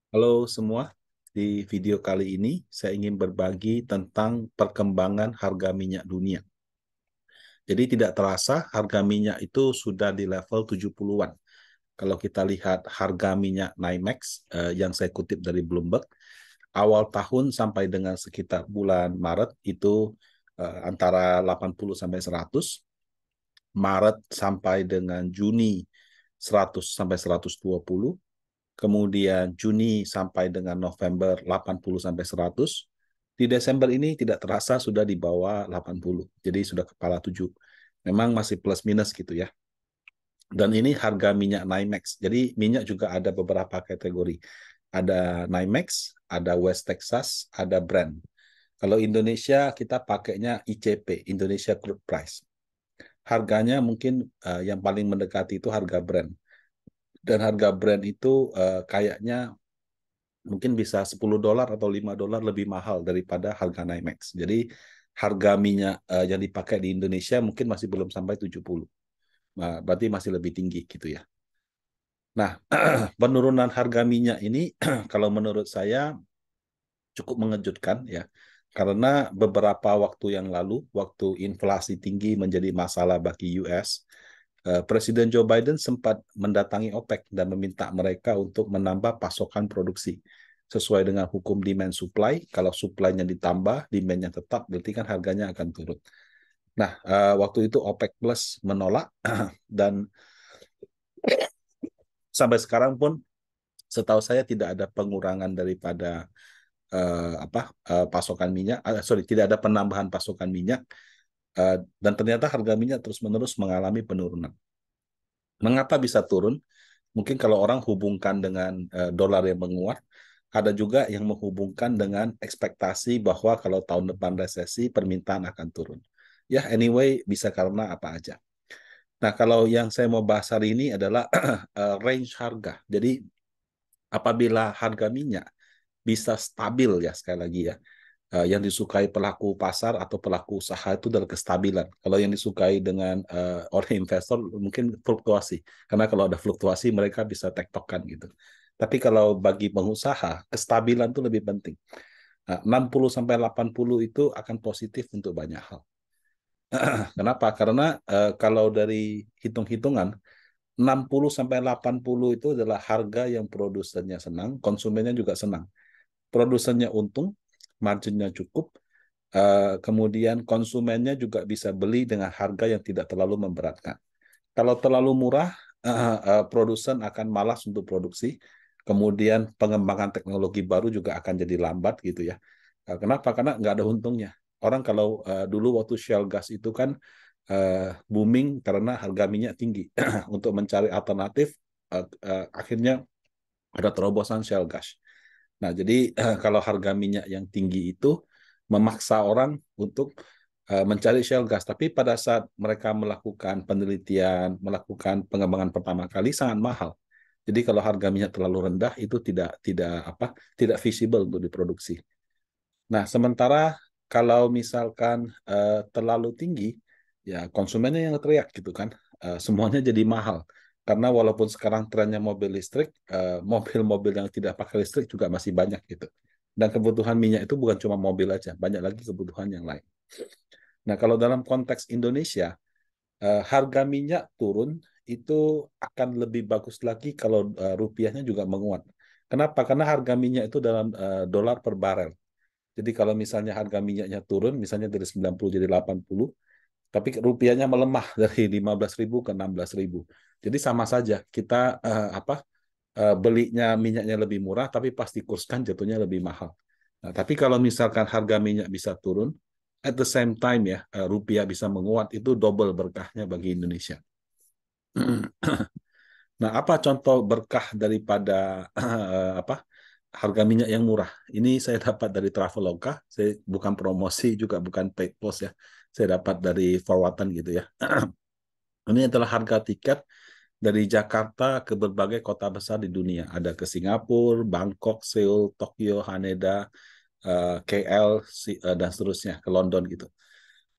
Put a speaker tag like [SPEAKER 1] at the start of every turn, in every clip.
[SPEAKER 1] Halo semua, di video kali ini saya ingin berbagi tentang perkembangan harga minyak dunia. Jadi tidak terasa harga minyak itu sudah di level 70-an. Kalau kita lihat harga minyak NYMEX yang saya kutip dari Bloomberg, awal tahun sampai dengan sekitar bulan Maret itu antara 80 sampai 100, Maret sampai dengan Juni 100 sampai 120, kemudian Juni sampai dengan November 80 sampai 100. Di Desember ini tidak terasa sudah di bawah 80. Jadi sudah kepala 7. Memang masih plus minus gitu ya. Dan ini harga minyak NYMEX. Jadi minyak juga ada beberapa kategori. Ada NYMEX, ada West Texas, ada Brent. Kalau Indonesia kita pakainya ICP, Indonesia Crude Price. Harganya mungkin yang paling mendekati itu harga Brent. Dan harga Brent itu kayaknya mungkin bisa $10 atau $5 lebih mahal daripada harga NYMEX. Jadi harga minyak yang dipakai di Indonesia mungkin masih belum sampai 70. Nah, berarti masih lebih tinggi gitu ya. Nah, penurunan harga minyak ini kalau menurut saya cukup mengejutkan ya. Karena beberapa waktu yang lalu, waktu inflasi tinggi menjadi masalah bagi US, Presiden Joe Biden sempat mendatangi OPEC dan meminta mereka untuk menambah pasokan produksi. Sesuai dengan hukum demand supply, kalau supply-nya ditambah, demand-nya tetap, berarti kan harganya akan turun. Nah, waktu itu OPEC Plus menolak dan sampai sekarang pun setahu saya tidak ada pengurangan daripada pasokan minyak, sorry, tidak ada penambahan pasokan minyak, dan ternyata harga minyak terus-menerus mengalami penurunan. Mengapa bisa turun? Mungkin kalau orang hubungkan dengan dolar yang menguat, ada juga yang menghubungkan dengan ekspektasi bahwa kalau tahun depan resesi, permintaan akan turun. Ya, anyway, bisa karena apa aja. Nah, kalau yang saya mau bahas hari ini adalah range harga. Jadi, apabila harga minyak bisa stabil ya, sekali lagi ya, yang disukai pelaku pasar atau pelaku usaha itu adalah kestabilan. Kalau yang disukai dengan oleh investor mungkin fluktuasi. Karena kalau ada fluktuasi mereka bisa tektokan gitu. Tapi kalau bagi pengusaha, kestabilan itu lebih penting. Nah, 60 sampai 80 itu akan positif untuk banyak hal. Kenapa? Karena kalau dari hitung-hitungan 60 sampai 80 itu adalah harga yang produsennya senang, konsumennya juga senang. Produsennya untung, marginnya cukup, kemudian konsumennya juga bisa beli dengan harga yang tidak terlalu memberatkan. Kalau terlalu murah, produsen akan malas untuk produksi, kemudian pengembangan teknologi baru juga akan jadi lambat gitu ya. Kenapa? Karena nggak ada untungnya. Orang kalau dulu waktu shale gas itu kan booming karena harga minyak tinggi. Untuk mencari alternatif, akhirnya ada terobosan shale gas. Nah, jadi kalau harga minyak yang tinggi itu memaksa orang untuk mencari shale gas. Tapi pada saat mereka melakukan penelitian, melakukan pengembangan pertama kali sangat mahal. Jadi kalau harga minyak terlalu rendah itu tidak visible untuk diproduksi. Nah, sementara kalau misalkan terlalu tinggi, ya konsumennya yang teriak gitu kan. Semuanya jadi mahal. Karena walaupun sekarang trennya mobil listrik, mobil-mobil yang tidak pakai listrik juga masih banyak gitu. Dan kebutuhan minyak itu bukan cuma mobil aja, banyak lagi kebutuhan yang lain. Nah, kalau dalam konteks Indonesia, harga minyak turun itu akan lebih bagus lagi kalau rupiahnya juga menguat. Kenapa? Karena harga minyak itu dalam dolar per barel. Jadi kalau misalnya harga minyaknya turun, misalnya dari 90 jadi 80, tapi rupiahnya melemah dari 15.000 ke 16.000. Jadi sama saja, kita belinya minyaknya lebih murah, tapi pas dikurskan jatuhnya lebih mahal. Nah, tapi kalau misalkan harga minyak bisa turun, at the same time ya, rupiah bisa menguat, itu double berkahnya bagi Indonesia. Nah, apa contoh berkah daripada harga minyak yang murah? Ini saya dapat dari Traveloka. Saya bukan promosi juga bukan paid post ya. Saya dapat dari forwardan gitu ya. Ini adalah harga tiket dari Jakarta ke berbagai kota besar di dunia. Ada ke Singapura, Bangkok, Seoul, Tokyo, Haneda, KL, dan seterusnya ke London gitu.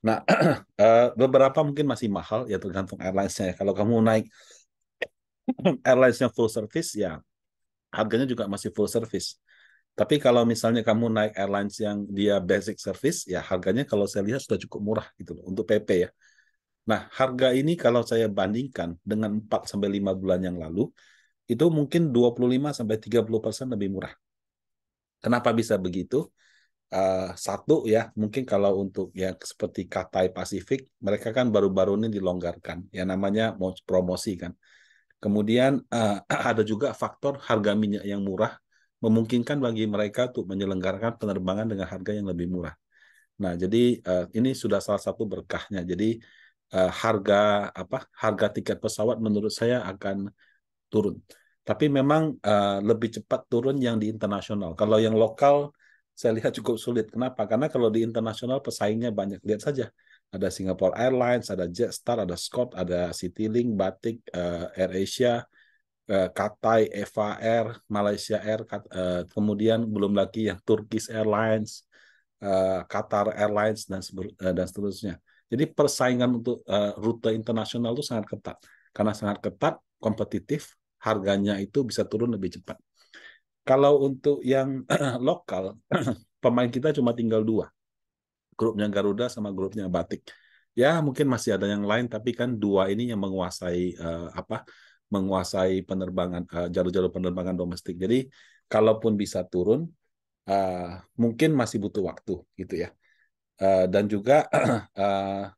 [SPEAKER 1] Nah, beberapa mungkin masih mahal ya tergantung airlines-nya. Kalau kamu naik airlines-nya full service ya harganya juga masih full service. Tapi kalau misalnya kamu naik airlines yang dia basic service, ya harganya kalau saya lihat sudah cukup murah gitu loh untuk PP ya. Nah, harga ini kalau saya bandingkan dengan 4 sampai 5 bulan yang lalu, itu mungkin 25 sampai 30% lebih murah. Kenapa bisa begitu? Satu ya, mungkin kalau untuk yang seperti Cathay Pacific, mereka kan baru-baru ini dilonggarkan, ya namanya mau promosi kan. Kemudian ada juga faktor harga minyak yang murah, memungkinkan bagi mereka untuk menyelenggarakan penerbangan dengan harga yang lebih murah. Nah, jadi ini sudah salah satu berkahnya. Jadi harga tiket pesawat menurut saya akan turun. Tapi memang lebih cepat turun yang di internasional. Kalau yang lokal saya lihat cukup sulit. Kenapa? Karena kalau di internasional pesaingnya banyak. Lihat saja. Ada Singapore Airlines, ada Jetstar, ada Scott, ada Citylink, Batik, AirAsia, Cathay, Eva Air, Malaysia Air, kemudian belum lagi yang Turkish Airlines, Qatar Airlines, dan seterusnya. Jadi persaingan untuk rute internasional itu sangat ketat. Karena sangat ketat, kompetitif, harganya itu bisa turun lebih cepat. Kalau untuk yang lokal, pemain kita cuma tinggal dua. Grupnya Garuda sama grupnya Batik. Ya mungkin masih ada yang lain, tapi kan dua ini yang menguasai penerbangan jalur-jalur penerbangan domestik. Jadi kalaupun bisa turun, mungkin masih butuh waktu gitu ya. Dan juga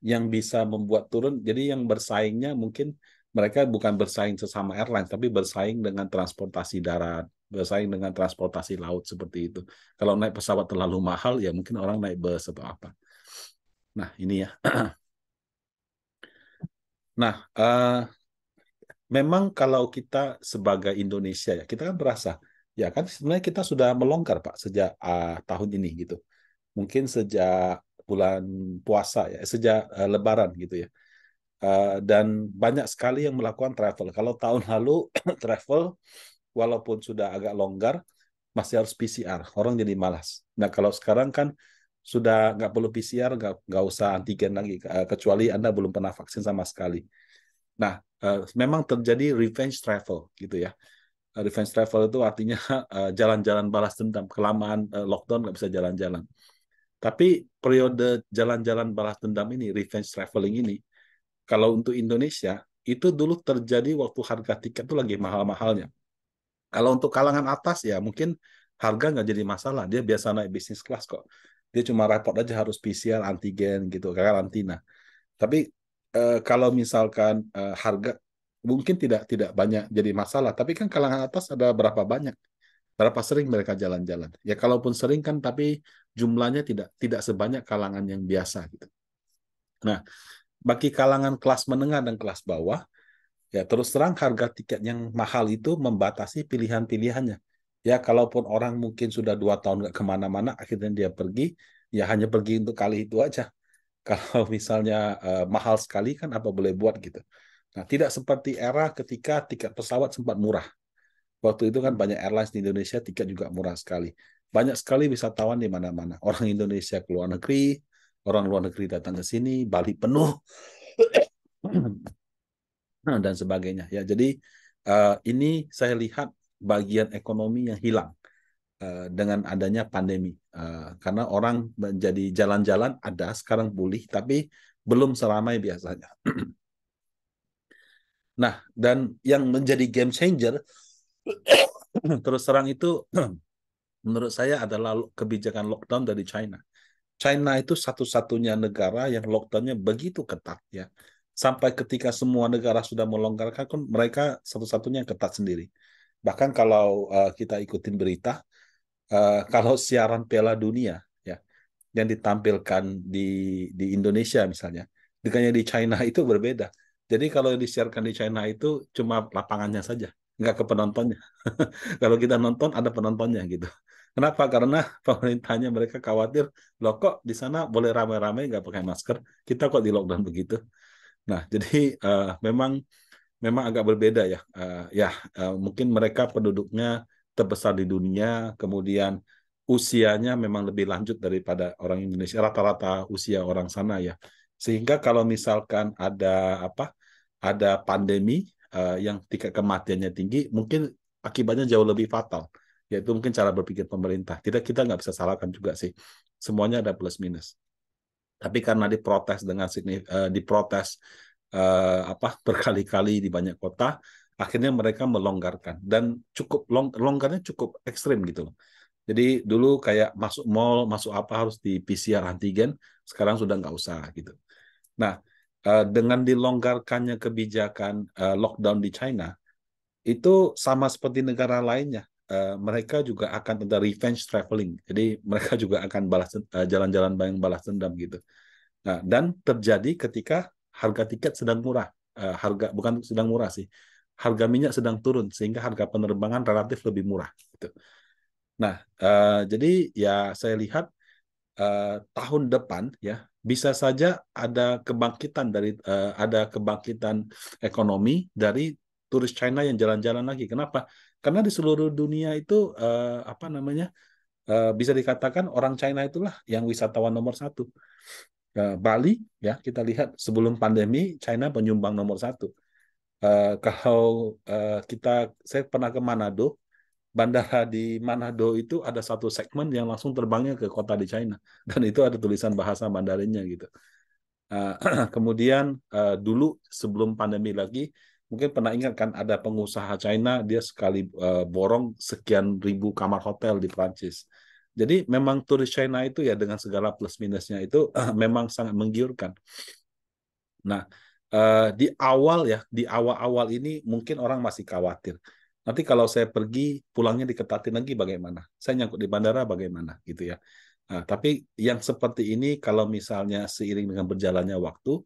[SPEAKER 1] yang bisa membuat turun, jadi yang bersaingnya mungkin mereka bukan bersaing sesama airline, tapi bersaing dengan transportasi darat, bersaing dengan transportasi laut seperti itu. Kalau naik pesawat terlalu mahal, ya mungkin orang naik bus atau apa. Nah, ini ya. Nah, memang kalau kita sebagai Indonesia ya, kita kan berasa, ya kan sebenarnya kita sudah melonggar Pak sejak tahun ini gitu. Mungkin sejak bulan puasa ya, sejak Lebaran gitu ya. Dan banyak sekali yang melakukan travel. Kalau tahun lalu travel, walaupun sudah agak longgar, masih harus PCR. Orang jadi malas. Nah kalau sekarang kan sudah nggak perlu PCR, nggak usah antigen lagi, kecuali Anda belum pernah vaksin sama sekali. Nah, memang terjadi revenge travel gitu ya. Revenge travel itu artinya jalan-jalan balas dendam. Kelamaan lockdown nggak bisa jalan-jalan. Tapi periode jalan-jalan balas dendam ini, revenge traveling ini, kalau untuk Indonesia, itu dulu terjadi waktu harga tiket itu lagi mahal-mahalnya. Kalau untuk kalangan atas ya mungkin harga nggak jadi masalah. Dia biasa naik bisnis kelas kok. Dia cuma repot aja harus PCR, antigen gitu, karantina. Tapi kalau misalkan harga mungkin tidak banyak jadi masalah. Tapi kan kalangan atas ada berapa banyak, berapa sering mereka jalan-jalan. Ya kalaupun sering kan, tapi jumlahnya tidak sebanyak kalangan yang biasa gitu. Nah, bagi kalangan kelas menengah dan kelas bawah, ya terus terang harga tiket yang mahal itu membatasi pilihan-pilihannya. Ya kalaupun orang mungkin sudah 2 tahun nggak kemana-mana, akhirnya dia pergi, ya hanya pergi untuk kali itu aja. Kalau misalnya mahal sekali kan apa boleh buat gitu. Nah, tidak seperti era ketika tiket pesawat sempat murah. Waktu itu kan banyak airlines di Indonesia, tiket juga murah sekali. Banyak sekali wisatawan di mana-mana. Orang Indonesia ke luar negeri, orang luar negeri datang ke sini, Bali penuh, dan sebagainya. Ya, jadi ini saya lihat bagian ekonomi yang hilang dengan adanya pandemi. Karena orang menjadi jalan-jalan ada sekarang pulih, tapi belum seramai biasanya. Nah, dan yang menjadi game changer terus terang itu menurut saya adalah kebijakan lockdown dari China. China itu satu-satunya negara yang lockdownnya begitu ketat ya. Sampai ketika semua negara sudah melonggarkan, kan mereka satu-satunya yang ketat sendiri. Bahkan kalau kita ikutin berita, kalau siaran Piala Dunia ya yang ditampilkan di Indonesia misalnya, dengan yang di China itu berbeda. Jadi kalau disiarkan di China itu cuma lapangannya saja, nggak ke penontonnya. Kalau kita nonton ada penontonnya gitu. Kenapa? Karena pemerintahnya mereka khawatir, loh kok di sana boleh ramai-ramai nggak pakai masker, kita kok di lockdown begitu. Nah, jadi memang memang agak berbeda ya. Mungkin mereka penduduknya terbesar di dunia, kemudian usianya memang lebih lanjut daripada orang Indonesia, rata-rata usia orang sana ya. Sehingga kalau misalkan ada pandemi yang tingkat kematiannya tinggi, mungkin akibatnya jauh lebih fatal. Yaitu mungkin cara berpikir pemerintah. Tidak, kita nggak bisa salahkan juga sih. Semuanya ada plus minus. Tapi karena diprotes diprotes berkali-kali di banyak kota, akhirnya mereka melonggarkan dan longgarnya cukup ekstrim gitu loh. Jadi dulu kayak masuk mall, masuk apa harus di PCR antigen, sekarang sudah nggak usah gitu. Nah, dengan dilonggarkannya kebijakan lockdown di China, itu sama seperti negara lainnya. Mereka juga akan ada revenge traveling. Jadi mereka juga akan jalan-jalan balas dendam gitu. Nah, dan terjadi ketika harga tiket sedang murah. Harga bukan sedang murah sih. Harga minyak sedang turun sehingga harga penerbangan relatif lebih murah gitu. Nah, jadi ya saya lihat tahun depan ya bisa saja ada kebangkitan ekonomi dari turis China yang jalan-jalan lagi. Kenapa? Karena di seluruh dunia itu bisa dikatakan orang China itulah yang wisatawan nomor satu. Bali ya kita lihat sebelum pandemi China penyumbang nomor satu. Kalau saya pernah ke Manado, bandara di Manado itu ada satu segmen yang langsung terbangnya ke kota di China dan itu ada tulisan bahasa Mandarinnya gitu. Kemudian dulu sebelum pandemi lagi mungkin pernah ingat kan ada pengusaha China dia sekali borong sekian ribu kamar hotel di Prancis. Jadi memang turis China itu ya dengan segala plus minusnya itu memang sangat menggiurkan. Nah, di awal-awal ini mungkin orang masih khawatir. Nanti kalau saya pergi, pulangnya diketatin lagi bagaimana? Saya nyangkut di bandara bagaimana? Gitu ya. Nah, tapi yang seperti ini kalau misalnya seiring dengan berjalannya waktu,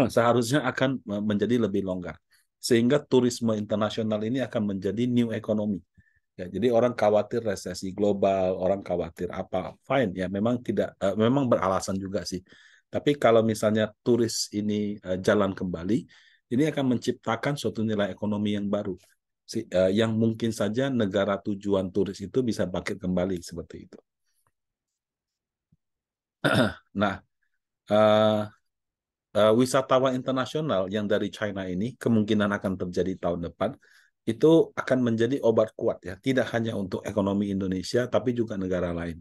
[SPEAKER 1] seharusnya akan menjadi lebih longgar. Sehingga turisme internasional ini akan menjadi new economy. Ya, jadi orang khawatir resesi global, orang khawatir apa, fine ya, memang beralasan juga sih. Tapi kalau misalnya turis ini jalan kembali, ini akan menciptakan suatu nilai ekonomi yang baru, yang mungkin saja negara tujuan turis itu bisa bangkit kembali seperti itu. Nah, uh, wisatawan internasional yang dari China ini kemungkinan akan terjadi tahun depan itu akan menjadi obat kuat ya, tidak hanya untuk ekonomi Indonesia tapi juga negara lain.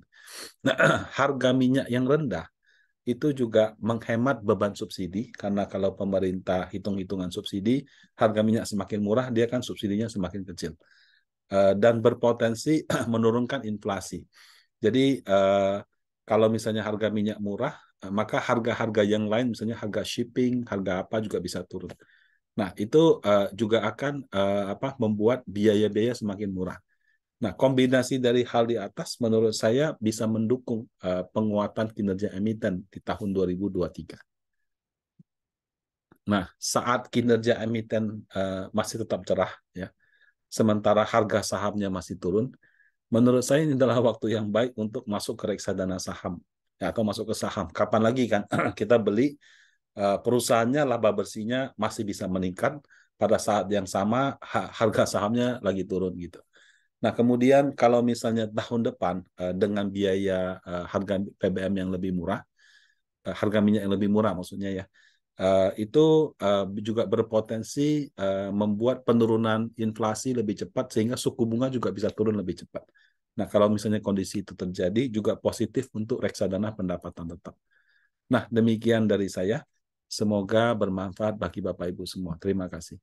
[SPEAKER 1] Nah, harga minyak yang rendah itu juga menghemat beban subsidi karena kalau pemerintah hitung-hitungan subsidi, harga minyak semakin murah, dia kan subsidinya semakin kecil. Dan berpotensi menurunkan inflasi. Jadi kalau misalnya harga minyak murah, maka harga-harga yang lain, misalnya harga shipping, harga apa juga bisa turun. Nah, itu juga akan membuat biaya-biaya semakin murah. Nah, kombinasi dari hal di atas menurut saya bisa mendukung penguatan kinerja emiten di tahun 2023. Nah, saat kinerja emiten masih tetap cerah, ya, sementara harga sahamnya masih turun, menurut saya ini adalah waktu yang baik untuk masuk ke reksadana saham ya, atau masuk ke saham. Kapan lagi kan kita beli perusahaannya laba bersihnya masih bisa meningkat pada saat yang sama harga sahamnya lagi turun gitu. Nah, kemudian kalau misalnya tahun depan dengan biaya harga PBM yang lebih murah, harga minyak yang lebih murah maksudnya ya, itu juga berpotensi membuat penurunan inflasi lebih cepat sehingga suku bunga juga bisa turun lebih cepat. Nah, kalau misalnya kondisi itu terjadi juga positif untuk reksadana pendapatan tetap. Nah, demikian dari saya. Semoga bermanfaat bagi Bapak Ibu semua. Terima kasih.